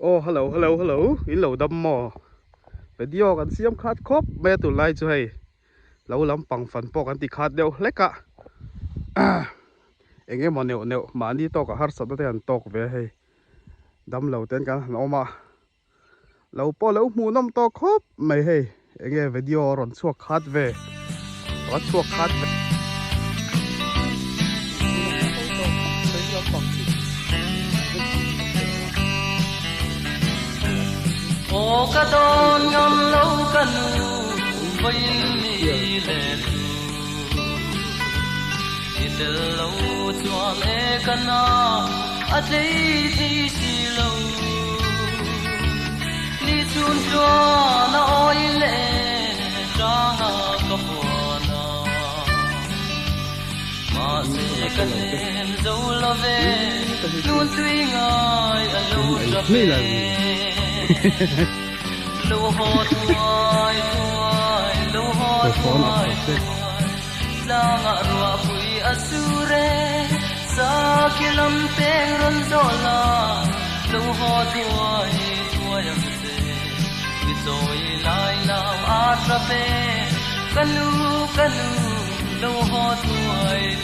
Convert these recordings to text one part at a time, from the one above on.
Oh, hello. In lâu đâm mò. Video kan siam khát khop me tu lai chu hay. Lâu lắm bằng phần po kan ti khát đều lek cả. Anh em mà nèo mà đi to cả har sat te an tok ve hay. Đâm lâu tên kan no ma. Lâu po lâu mu nam to khop mai hay. Anh em video ron suak khát về. Ron suak khát về. Ô ca đón ngắm lâu ca nu vây mi lệ đi từ lâu chuan e ca na a thấy đi xì lâu đi chun chua na oi lệ ra na ca bùa na mà sẽ ca lên dấu la về luôn tuy ngài a lâu ra về lâu hót hoài lâu hót hoài la ngã rùa phui asure sa kilam teng ron zola lâu hót hoài am se mi soi lai lao atra pe kanu lâu hót hoài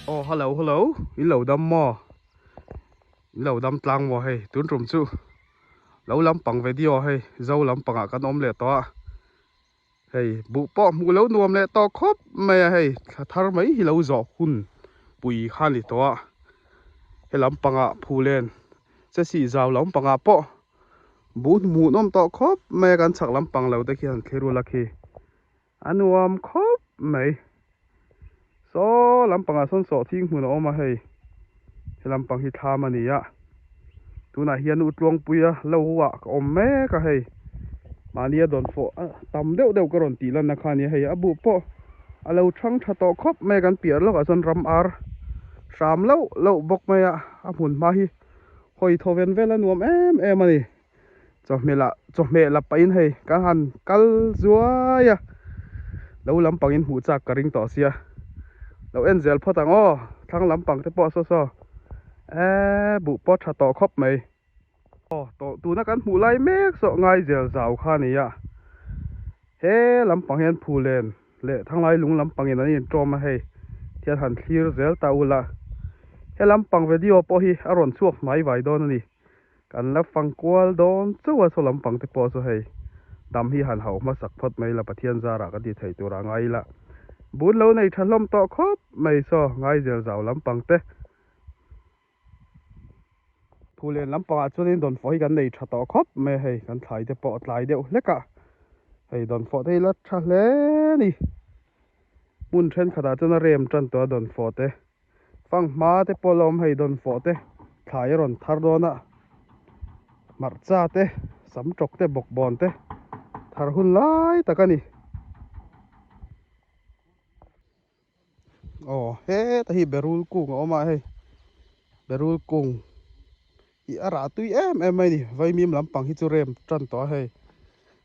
Oh, hello. In lâu đâm mò. Lâu đâm tlang mò hay tuấn trùm chu. Lâu lắm bằng video hay dâu lắm bằng cái ôm lệ to hay bụ po mu lâu nuông lệ to khóc mày hay thar mấy hi lâu gió hun bùi khan lì to hay lắm bằng phu lên sẽ xì giàu lắm bằng po bút mu nom to khóc mày gan chắc lắm bằng lâu tới khi hắn kêu là khi anh khóc mày so lắm bằng son sọ thiên mu nó mà hay làm bằng hi tham anh nhá tu na hian ut luang puya lo wa om me ka hei mania don fo tam deuh ka ron ti lan na khani hei abu po alo thang tha to khop me kan piar lo ka son ram ar sam lo bok me a mun ma hi hoi thoven vela nuam em ani cho me la pain hei ka han kal zua ya lo lam pangin hu cha ka ring to sia lo en zel photang o thang lam pang te po so bụ po tha to khop mai to tu na kan hu lai mek so ngai zel zau kha ni ya he lam pang hian phu len le thang lai lung lam pangin ani trom a hei thian han thlir zel ta ula he lam pang video po hi aron chuak mai vai don ani kan la fang kwal don chuwa so lam pang te po so hei dam hi han hau ma sak phot mai la pathian zara ka di thei tura ngai la bun lo nei thalom to khop mai so ngai zel zau lam pang te phu len lam pa chu nin don foi kan nei tha to khop me hei kan thlai te po tlai deuh hleka hei don fo te la tha hle ni mun then khada chuna rem tran to don fo te fang ma te polom hei don fo te thlai ron thar dona mar cha te sam trok te bok bon te thar hun lai takani he ta hi berul kung oma hei berul kung i ara tui em mai ni vai mim lam pang hi chu rem tran to hei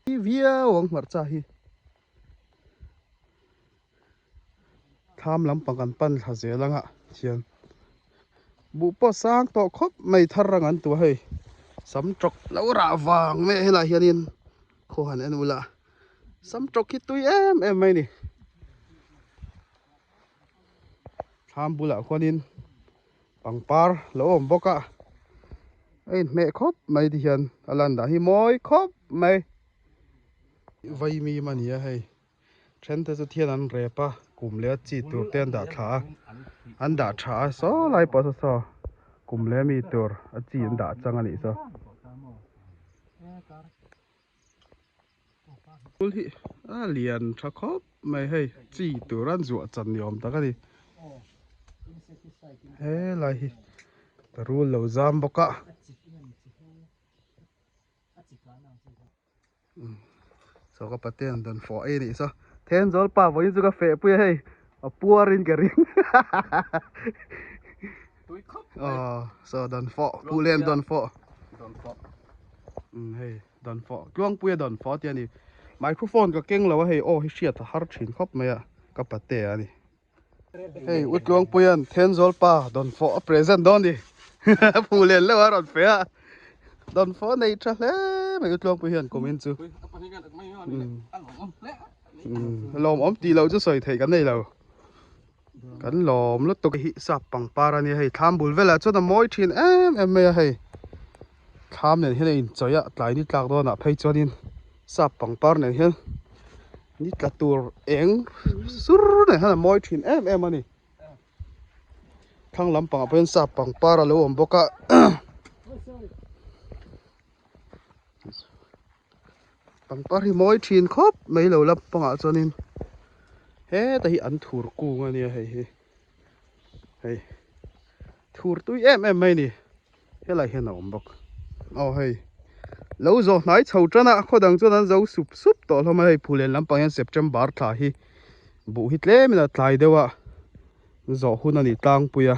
hi via wang mar cha hi tham lam pang kan pan tha zelanga chian bu po sang to khop mai thar rang an tu hei sam trok lo ra wang me hela hianin kho han an ula sam trok hi tui em mai ni tham bula khonin pangpar lo om boka ai mẹ khóc mày thì hiền lần đã hi môi khóc mày vay mi mà nhỉ hay trên thế giới thiên anh rẻ pa cùng lẽ chỉ tụt tiền đã thả anh đã thả số lại bỏ số cùng lẽ mi tụt chỉ anh đã chẳng anh số liền thả khóc mày hay chỉ tụt anh ruột chân nhom ta cái gì thế lại rule lâu giam boka so ka paten don fo ai ni so then zol pa voi zu ka fe pu hei a puarin ka ring so don fo pu len don fo hei don fo klong pu don fo ti ani microphone ka keng lo hei hi shit har thin khop me ya ka pate ani hei ut klong pu yan then zol pa don fo present don di ผู้เล่นแล้วว่ารถเฟียดอนฟ้อนในทะเลไม่ก็ลองไปเห็นคอมเมนต์ซูลมอมตีเราจะใส่ไทยกันได้เรากันลมแล้วตกหิสับปังปารานี่ให้ทำบุญเวลาจนมอยทินไม่ให้ทำเนี่ยเห็นอินใจอะหลายนิดหลักโดนอะให้จนอินสับปังปาร์เนี่ยเห็นนี่กระตัวเองสุดเนี่ยฮะมอยทินมันนี่ทางลำปังเป็นสับปังปาราแล้วผมบอกว่าปังปาที่มอยทินครบไม่เหลือลำปังอ่ะจนอินเฮ้แต่ที่อันถูกกูงเนี่ยเฮ้ถูกตุ้ยไม่นี่เฮ้ไรเห็นผมบอกเอาเฮ้แล้วจะไหนชาวจันทร์เขาดังจนนั้นจะสุบต่อทำไมผู้เล่นลำปังยันเซปเทมเบอร์ท่าฮีบุหิตเล่ไม่ได้ทายเดียวะจะหุ่นนี่ตั้งปุยอะ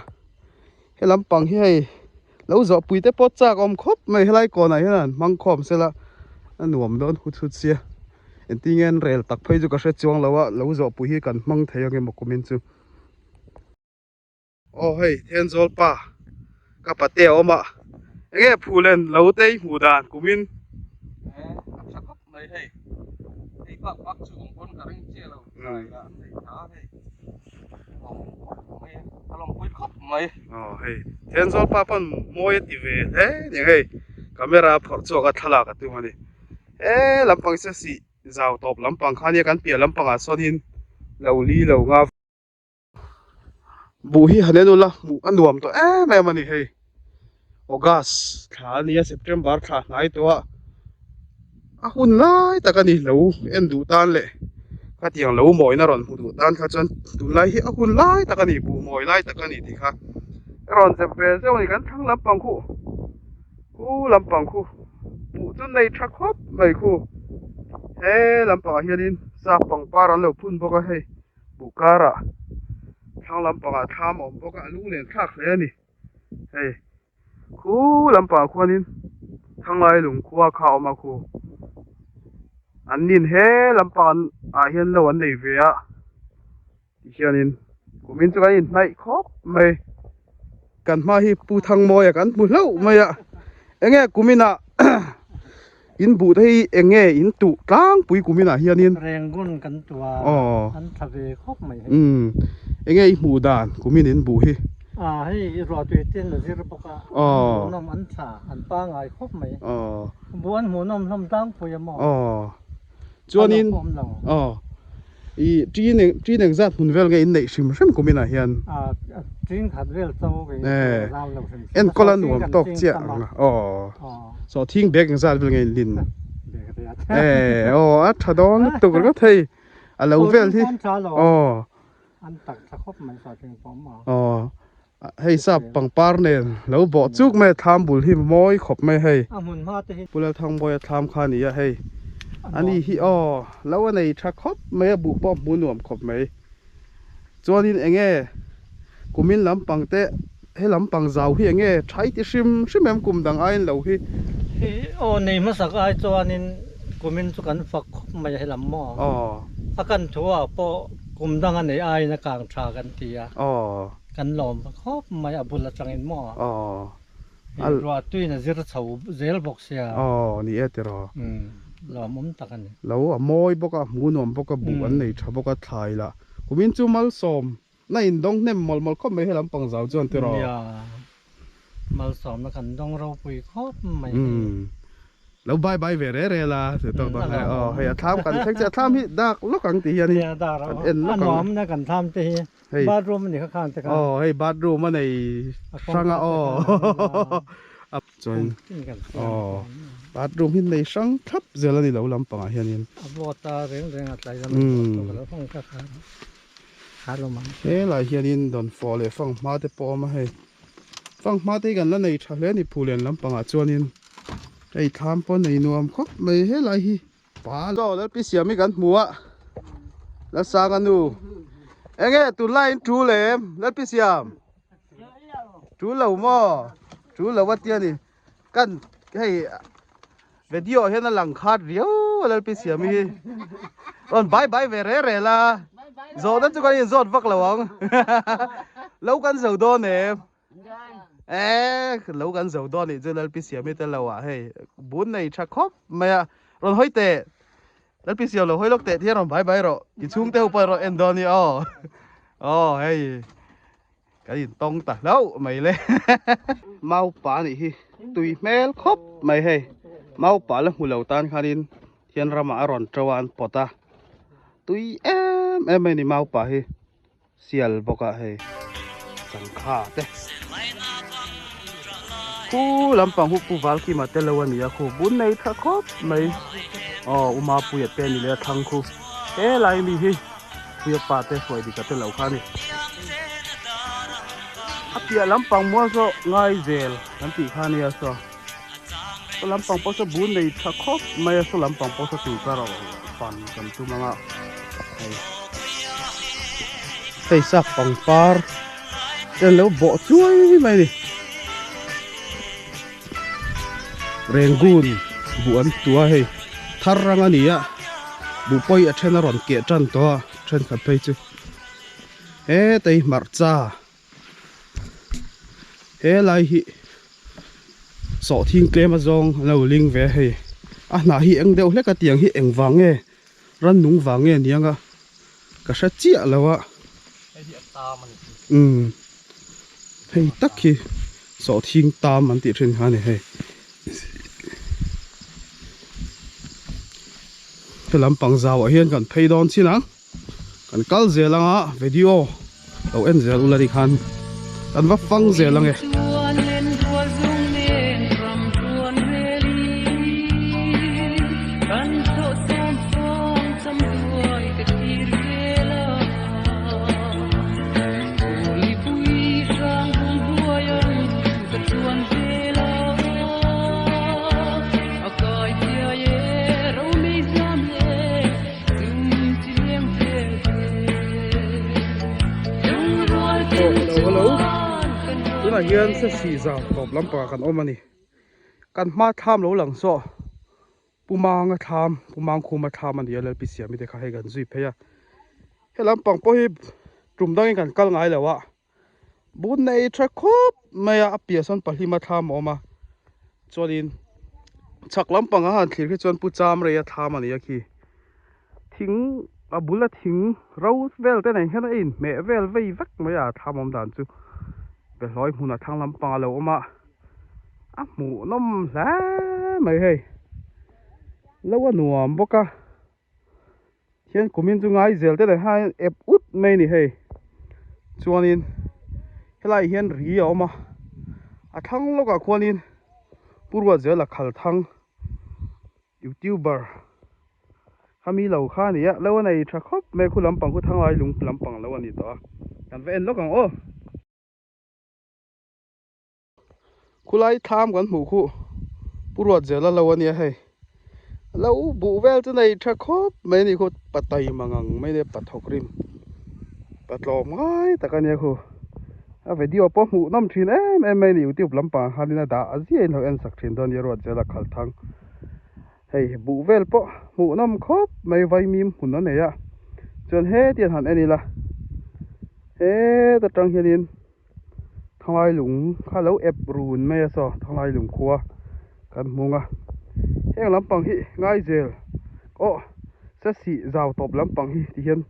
เฮ้ลำปังเฮ้แล้วจะปุยแต่ปอดจากอมครบไม่เฮ้ไรก่อนไหนนั่นมังคอมเสร็จละอันหนุ่มโดนหุดเสียเอ็นตีเงินเรลตักไปจุกระเช็ดจวงแล้ววะแล้วจะปุยกันมังเทียงเงินมกุมินจูโอ้เฮ้เทียนโซลป้ากับปะเตียวมาเอ้ผู้เล่นเราเตะหูด่านกุมินสักพักเลยเฮ้ยไอ้ปักสูงคนกระริ่งเชี่ยวเราได้ละไอ้ขาเฮ้ยไม่ถ้าลองคุยครบไหมอ๋อเฮ้เทียนโซลป้าพันมวยตีเวเฮ้ยังเฮ้คาเมราพอจวกทะลักตัวมันดิลำปังเสียสิจะเอาตบลำปังขันยังกันเปียลำปังอ่ะส่วนหินเราลีเรางาบุฮีฮันเนนุละบุอันรวมตัวแม่มันนี่เฮ้ออกัสขาเนี่ยเซปเทมเบอร์ขาไหนตัวหุ่นไล่แต่กันนี่เราดูตันเลยก็ที่ยังเราหมอยน่ะรอนดูตันข้าจนดูไล่หุ่นไล่แต่กันนี่บุหมอยไล่แต่กันนี่ที่ข้ารอนจะเป็นเจ้านี่กันทั้งลำปังคู่ลำปังคู่บุจนในทรักครบไม่คู่ลำปังเฮียนินซาปังปารันเราพุ่นบอกว่าเฮ้บุการะทางลำปังทำอมบอกว่าลูกเลี้ยงทักเลยนี่คู่ลำปังคู่นินทางไงหลงคู่ข้าวมาคู่อันนี้ลำปังเฮียนเราวันไหนเวียเฮียนินกูมินจะกันไหนครบไม่กันมาที่ปูทางมอยกันปูเล่าไม่กูมินอินบูที่อินตุกลางปุยกูมินเฮียนินแรงกุนกันตัวอันทะเวครบไหมบูดานกูมินอินบูฮีให้รอตัวเต้นหรือสิรปกะหมูนมอันสาอันป้าไงครบไหมบัวหมูนมทำตั้งปุยมอจวนนินจีหนึ่งจัดหุ่นเวลไงอินไหนชิมกูมินเฮียนจีนขัดเวลโซ่ไปก็ละหนุ่มตกเจียงสอทิ้งเบกจัดเวลไงลินถ้าโดนตกก็เทยอะไรเวลที่อันตักครบไหมสอถึงผมให้สับปังปาร์เนี่ยแล้วบอกจุกแม่ทำบุญที่มอยขบไม่ให้บุญแล้วทางบอยทำคานี้ให้อันนี้ที่แล้ววันไหนชักครบไม่บุปผาบุญหนุ่มขบไหมจวนนี้กูมินลำปังเตะให้ลำปังเจ้าที่ใช้ที่ชิมแม่กุมดังไอ้เหล่าที่นี่มาสักไอ้จวนนี้กูมินสุกันฝักไม่ให้ลำหม้ออากันชัวปกุมดังอันไหนไอ้นักกลางชากันทีกันหลอมครบไม่อาบุลจังอินหม้อรัวตุ้ยน่ะจะเฉาเจลบอกเสียนี่เตรอหลอมตะกันแล้วมอยบอกว่ามูนอมบอกว่าบุอันไหนชอบบอกว่าไทยละกูมินจูมัลสมนั่นดงเนี่ยมัลก็ไม่ให้ลำปังเจ้าจวนเตรอมัลสมนักกันดงเราปุยครบไม่แล้วบายเวรเรล่ะสุดต้องให้ทำกันเช็คจะทำที่ดักลูกกังตีนี่ลูกกังนักกันทำตีบาดรูมนี่ข้างๆแต่กันให้บาดรูมมันในช่างจนบาดรูมที่ในช่างทับเจริญนี่เราลำปังเฮียนี่บัวตาเร่งอะไรแล้วแล้วฟังข้างหาลมหลายเฮียนี่โดนฟอเลยฟังมาแต่ปอมาให้ฟังมาแต่กันแล้วในทะเลนี่ผู้เล่นลำปังจวนนี่ไอ้ทำปนในนวมครบไม่ให้ไรป่าก็แล้วพี่เสียไม่กันหัวแล้วสากันดูตุไลจูเล่มแล้วพี่เสียมจูเหล่าหม้อจูเหล่าวัดเตียนี่กันให้วิดีโอเห็นหลังคาเดียวแล้วพี่เสียมีตอนบายเวรเรล่ะโจนั้นจะกันยังโจดวักหลวงแล้วกันเสาโดนเนี่ย lâu gần dầu đó này cho lần pc mới tên lâu à hey bốn này chắc khóc mày rồi hơi tệ lần pc lâu hơi lúc tệ thì rồi bye bye rồi chỉ xuống theo bơi rồi end đó này hey cái gì tông ta lâu mày lên mau phá này hi tùy mail khóc mày hey mau phá là hùn lâu tan khanin thiên ra mà ròn trâu pota tùy em mày này mau phá hi sial boka hey chẳng khá thế khu làm bằng hút khu vào khi mà tên lâu anh khu bốn này thắc khóc mày uma puyat tên này là thằng khu thế lại đi hi puyat pa tên phải đi cái tên lâu khá này apia làm bằng mua số ngay zel làm gì khá này số làm bằng bao số bốn này thắc khóc mày số làm bằng bao số tiền cả rồi phần cần tu mang hey sắp bằng par tên lâu bỏ chuối mày đi Rangoon buan tua hey tharang ania bu poi a thena ron ke tran to tran khat phei chu he tei marcha he lai hi so thing klem a zong lo ling ve hey a na hi eng deuh hleka tiang hi eng wange ran nung wange nianga ka sha chia lawa hey tak hi so thing tam an ti thren ha ne hey cái làm bằng dao ở hiên cần pay đón xin lắng cần cắt dẻ lăng á video đầu em dẻ luôn là đi khăn cần vấp phăng dẻ lăng ấy hiền sẽ xì dao tộp lắm bà cần ôm anh cần ma tham lỗ lằng so pumang tham pumang khu ma tham anh đi là bị xỉa mi để khai gần duy phải à cái lắm bằng bôi trùm đang cần căng ngay là vợ bốn này chắc khóc mày à bịa son bali ma tham mà cho nên chắc lắm bằng hắn thì cái chuyện pu cham rồi tham anh đi khi thính à bún là thính rau vel thế này hết rồi mẹ vel vây vắt mày à tham ông đàn chú về nói muốn là thằng làm bằng lâu mà mù nôm lá mày hey lâu anh nuông bốc à hiện của mình chúng ai giờ thế này hai ép út mày này hey cho nên cái này hiện rí mà thằng lúc à quan nên bữa giờ là khảo thằng YouTuber kami lâu khá này lâu này chắc khóc mày khu làm bằng khu thằng ai lùng làm bằng lâu này đó anh về lúc còn kulai tham kan hmu khu purwat zela lo ania hei lo bu vel chu nei tha khop mai ni khu patai mangang mai ne pathok rim patlom ngai takania khu a video po hmu nam thin em mai ni YouTube lampa halina da azien ho en sak thin don yerot zela khal thang hei bu vel po hmu nam khop mai vai mim hun na neya chon he tian han ani la he ta tang hianin thằng ai lủng khá lâu ép rùn mê so thằng ai lủng khua cần mua ngà hẹn lắm bằng hi ngay giờ sẽ xị rào tộp lắm bằng hi thì hiện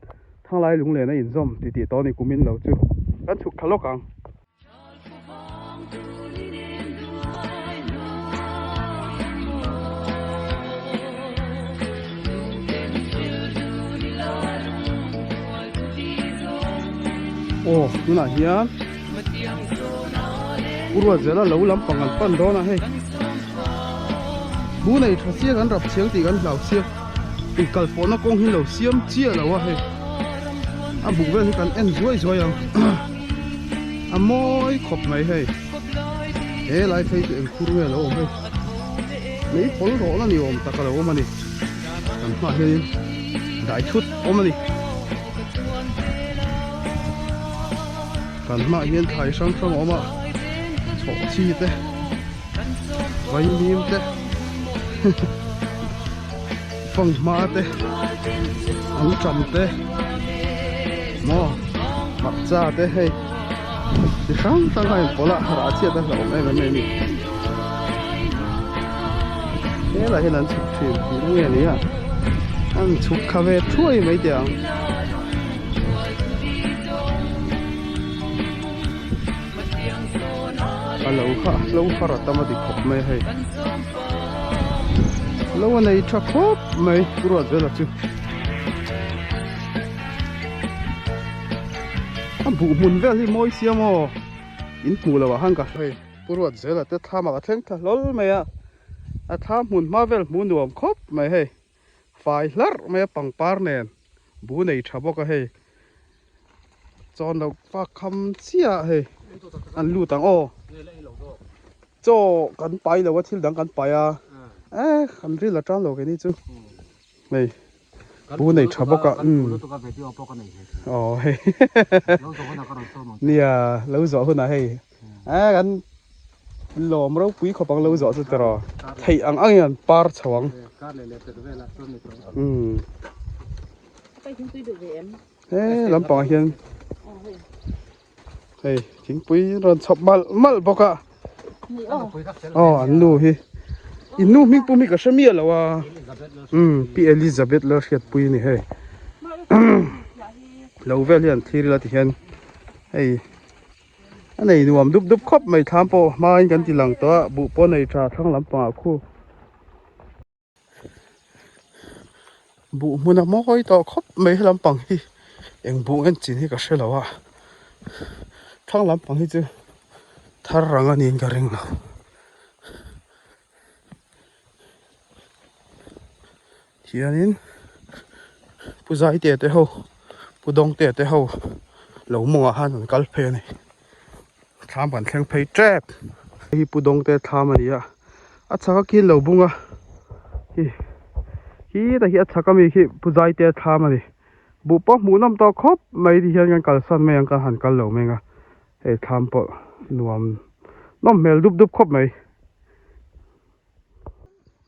thằng ai lủng lên này in zoom thì to này của mình lâu chưa ăn chụp khá lâu càng nó là hiền urwa zela lâu lắm bằng ngàn phân đó nè hey bố này thằng xia gắn rập xiếng thì gắn lẩu xia thì cần phố nó công hin lẩu xiêm chia là wa hey bụng về thì cần ăn rồi môi khop mày hey thế lại thấy chuyện khu nghe lâu hey mấy phố đó là nhiều ta cả lâu mà đi cần mà hey đại chút mà đi cần mà hiện tại sang mà chỗ chi thế vay miếng thế phong ma thế ăn chậm thế mò mặt ra thế hay thì sáng tăng hai bỏ lại ra chia ta lẩu này là này nè thế là hiện lần chụp phim cũng nghe này à ăn chụp cà phê chuối mấy tiếng lâu khá là tâm đi khóc mấy hay lâu này chắc khóc mấy bữa giờ là chứ anh bù mun về thì mỗi xíu mà in bù là hang cả hay bữa giờ là tết tham mà thèm thà lol mấy à tham mun mà về mun nuông khóc mấy hay phải lát mấy bằng par nè bù này chả bao cái hay chọn đâu pha cam xía hay anh lưu tăng ô cho cắn bay là thiếu đắng cắn bay à cắn riết là trăng rồi cái này chứ này bố này chả bóc cả ồ hay nè lâu rõ hơn là hay cắn lò mà đâu quý khó bằng lâu rõ rồi tao hay ăn ăn par chawang thế làm bằng hiền hey chính quý rồi chọc mal bóc cả anh nu hi inu mình bố mình có xem miệt là wa bị Elizabeth lơ khiết bùi này hey lâu về liền thì là thì hiện hey anh này nuông đúp đúp khóc mày tham po mà anh cần thì lằng to bụ po này trà thăng lắm bằng khu bụ muốn làm mối to khóc mày lắm bằng hi em bụ anh chỉ hi có xem là wa thăng lắm bằng hi chứ thar răng anh yên cái ring nào thì anh pu giải tiệt thế hậu pu đông tiệt thế hậu lâu mong han còn cắt phê này tham bản thang phê trap hi pu đông tiệt tham anh à chắc cái lâu bung à hi ta hi chắc cái mi hi pu giải tiệt tham anh bu pa mu nam to khop mai thì hiện cái cắt san mai cái han cắt lâu mai à hey tham po nuam nom mel đúp đúp khop mai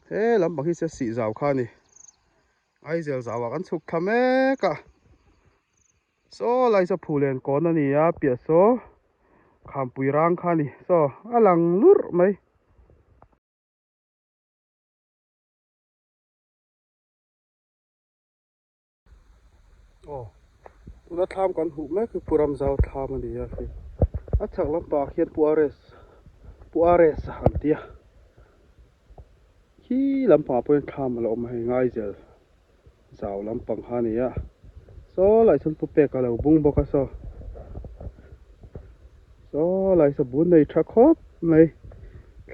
thế làm bằng hi sẽ xị rào khan này ai giờ rào ăn chụp tham ấy cả so lại sẽ phù lên con này à bịa số khám bùi rang khan này so alang lur mai tôi đã tham con hụt mấy cái puram rào tham này à chắc lắm bà hiện Puares hẳn tia khi làm bà bên tham là ông hay ngay giờ giàu lắm bằng hà này à so lại sân phụ bè cả là bung bọc so lại sân bún này chắc khóc này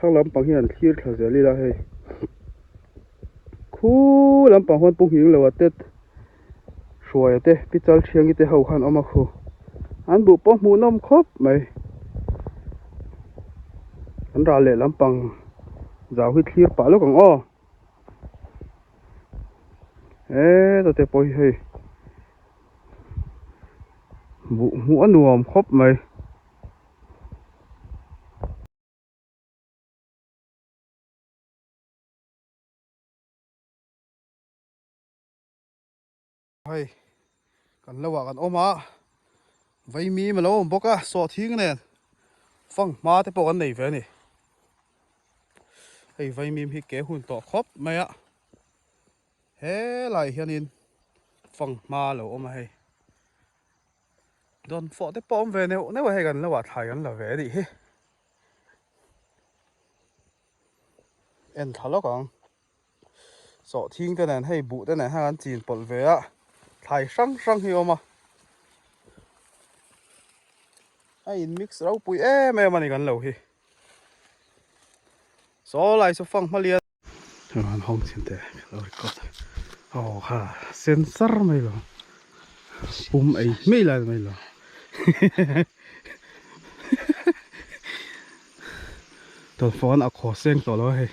thằng lắm bằng hiện khi thở giờ đi là hay khu lắm bằng hoàn bung hiện là tết xuôi tết bị chal chiang cái hậu khăn ông khu anh bụ bóc mũ nôm khóc mày anh ra lệ lắm bằng giáo huyết liệt bảo lúc còn o ê tao thấy bồi hay vụ mũa nuông khóc mày hay cần lâu à cần ôm á vậy mi mà lâu bốc á sọ thiên nè phong má thấy bốc anh này về nè hay vậy mi hi kế hùn tọ khóc mày ạ hé lại hiện in phong má lâu ôm hay đòn phọ thấy bom về nếu hay gần lâu à thải gần là về đi he em tháo lóc còn sọ thiên cái này hay bụ cái này hai anh chìm bột về á thải sang hiểu mà ai mix rau bụi em mà này gần lâu hi số lại số phong mà liền anh không xin thế rồi có ha sensor mày lo ấy mày là mày lo tao phone à khó xem tao lo hay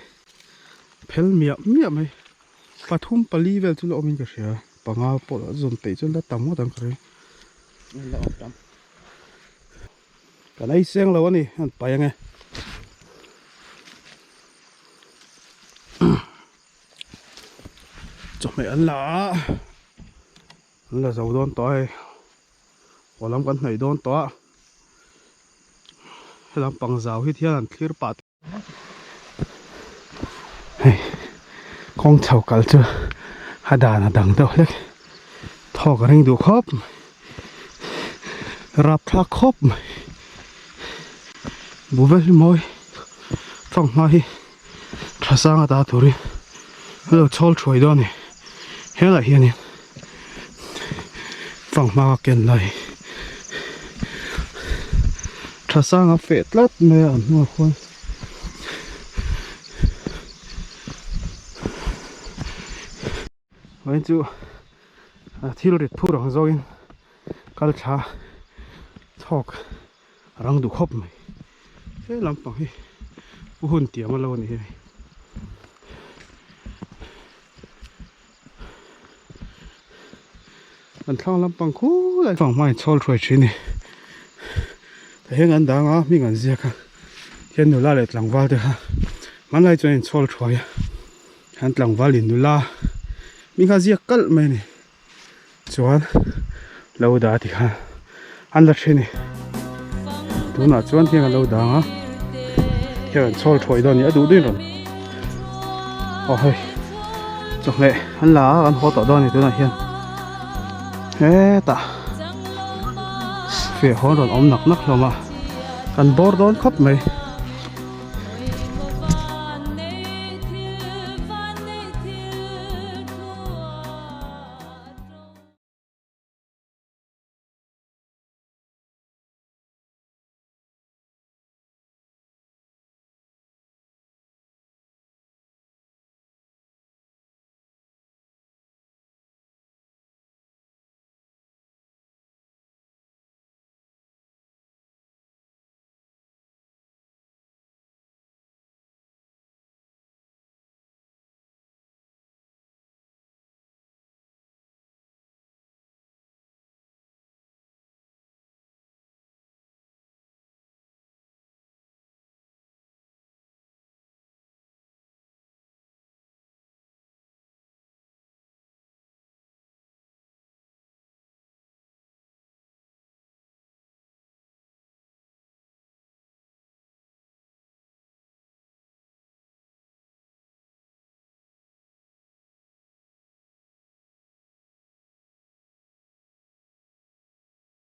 phèn miệng mày phát thum pali về chúng nó mình cái gì bằng áo bộ đó dùng tẩy chúng ta tắm một tầng cái cái này xem lâu này anh bay nghe cho mày ăn là dầu đón tỏi hoặc làm con này đón tỏi làm bằng rào hết thiên là clear path hey con chào cả chưa hà đà là đằng đâu đấy thọ cái rinh đủ khóc rạp thác khóc bố về môi trong mai thà sang ở ta thôi hello chol chuối đó này hết là hiện nè phòng mà kiện này thà sang ở phết lát mẹ ăn mà con vậy chú thiêu rệt phu rong rồi cá cha thọc răng đủ khóc mày thế làm bằng hi hôn tiệm mà lâu này mình thang làm bằng cú lại phòng mai chol chuối chín này thế ngân đang á mình ngân gì cả hiện nụ la lại lằng vào được ha mình lại cho nên chol chuối hắn lằng vào liền nụ la mình cái gì cất mày này chuan lâu đã thì ha ăn được chưa này tú nào chuan thì lâu đã á hiện chol chuối đó nhớ đủ đấy rồi hơi chọc lệ ăn lá ăn hoa tỏi đó này tú nào hiện ê ta phía hoa rồi ôm nặc nặc rồi mà ăn bò đó khóc mày